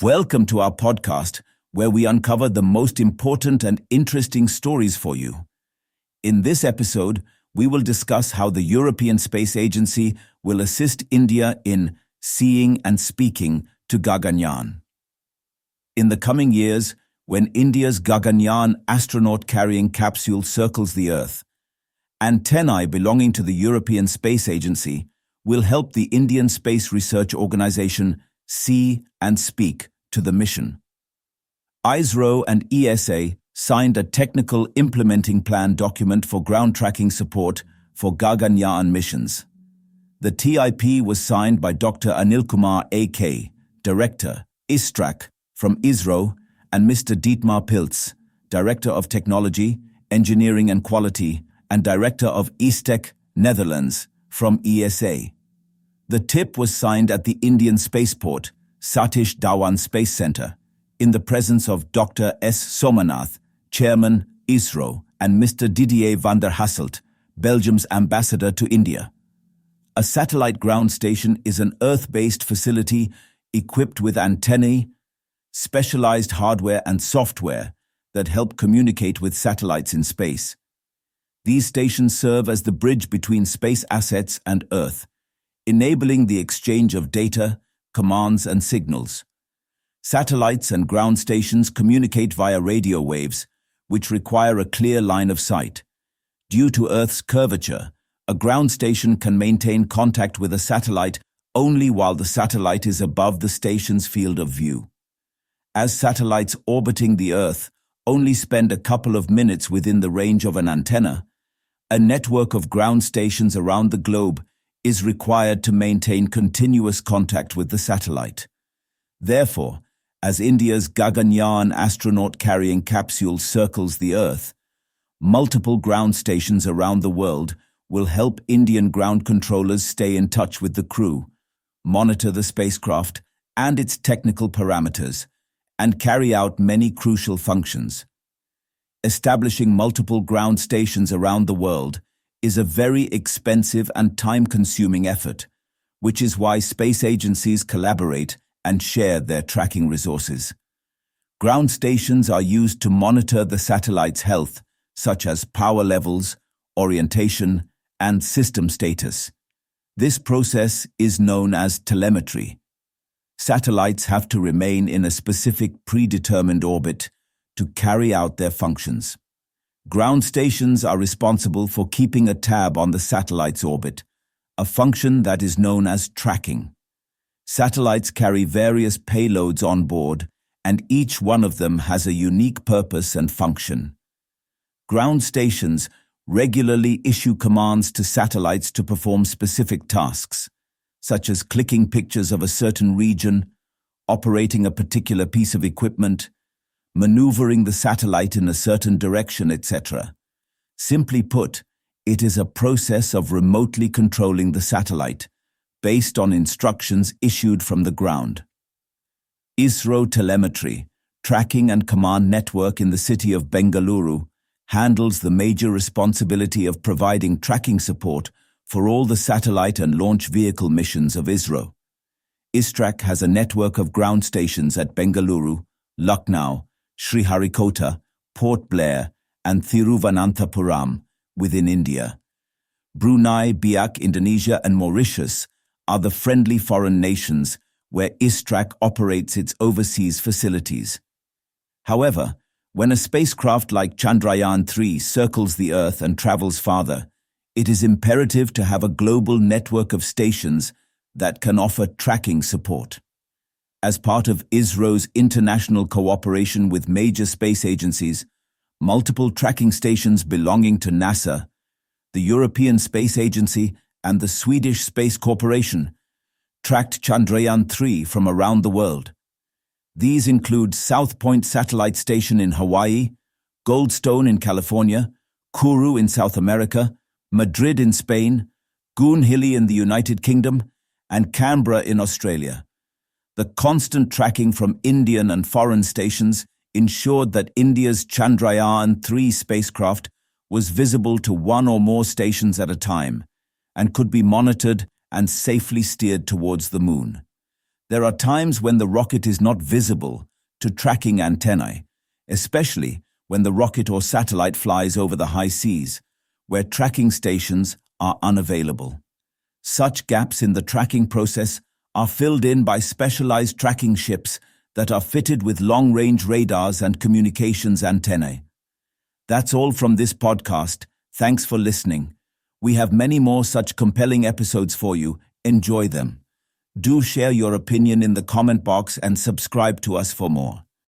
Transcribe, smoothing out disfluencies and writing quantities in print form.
Welcome to our podcast, where we uncover the most important and interesting stories for you. In this episode, we will discuss how the European Space Agency will assist India in seeing and speaking to Gaganyaan. In the coming years, when India's Gaganyaan astronaut-carrying capsule circles the Earth, antennae belonging to the European Space Agency will help the Indian Space Research Organization see and speak to the mission. ISRO and ESA signed a technical implementing plan document for ground tracking support for Gaganyaan missions. The TIP was signed by Dr. Anilkumar A.K., Director, ISTRAC, from ISRO, and Mr. Dietmar Pilz, Director of Technology, Engineering and Quality, and Director of ESTEC, Netherlands, from ESA. The TIP was signed at the Indian Spaceport, Satish Dhawan Space Center, in the presence of Dr. S. Somanath, Chairman, ISRO, and Mr. Didier van der Hasselt, Belgium's ambassador to India. A satellite ground station is an Earth-based facility equipped with antennae, specialized hardware and software that help communicate with satellites in space. These stations serve as the bridge between space assets and Earth, enabling the exchange of data, commands, and signals. Satellites and ground stations communicate via radio waves, which require a clear line of sight. Due to Earth's curvature, a ground station can maintain contact with a satellite only while the satellite is above the station's field of view. As satellites orbiting the Earth only spend a couple of minutes within the range of an antenna, a network of ground stations around the globe is required to maintain continuous contact with the satellite. Therefore, as India's Gaganyaan astronaut-carrying capsule circles the Earth, multiple ground stations around the world will help Indian ground controllers stay in touch with the crew, monitor the spacecraft and its technical parameters, and carry out many crucial functions. Establishing multiple ground stations around the world is a very expensive and time-consuming effort, which is why space agencies collaborate and share their tracking resources. Ground stations are used to monitor the satellite's health, such as power levels, orientation, and system status. This process is known as telemetry. Satellites have to remain in a specific predetermined orbit to carry out their functions. Ground stations are responsible for keeping a tab on the satellite's orbit, a function that is known as tracking. Satellites carry various payloads on board, and each one of them has a unique purpose and function. Ground stations regularly issue commands to satellites to perform specific tasks, such as clicking pictures of a certain region, operating a particular piece of equipment, maneuvering the satellite in a certain direction, etc. Simply put, it is a process of remotely controlling the satellite, based on instructions issued from the ground. ISRO Telemetry, Tracking and Command Network in the city of Bengaluru, handles the major responsibility of providing tracking support for all the satellite and launch vehicle missions of ISRO. ISTRAC has a network of ground stations at Bengaluru, Lucknow, Sriharikota, Port Blair, and Thiruvananthapuram within India. Brunei, Biak, Indonesia, and Mauritius are the friendly foreign nations where ISTRAC operates its overseas facilities. However, when a spacecraft like Chandrayaan-3 circles the Earth and travels farther, it is imperative to have a global network of stations that can offer tracking support. As part of ISRO's international cooperation with major space agencies, multiple tracking stations belonging to NASA, the European Space Agency, and the Swedish Space Corporation tracked Chandrayaan-3 from around the world. These include South Point Satellite Station in Hawaii, Goldstone in California, Kourou in South America, Madrid in Spain, Goonhilly in the United Kingdom, and Canberra in Australia. The constant tracking from Indian and foreign stations ensured that India's Chandrayaan-3 spacecraft was visible to one or more stations at a time and could be monitored and safely steered towards the moon. There are times when the rocket is not visible to tracking antennae, especially when the rocket or satellite flies over the high seas, where tracking stations are unavailable. Such gaps in the tracking process are filled in by specialized tracking ships that are fitted with long-range radars and communications antennae. That's all from this podcast. Thanks for listening. We have many more such compelling episodes for you. Enjoy them. Do share your opinion in the comment box and subscribe to us for more.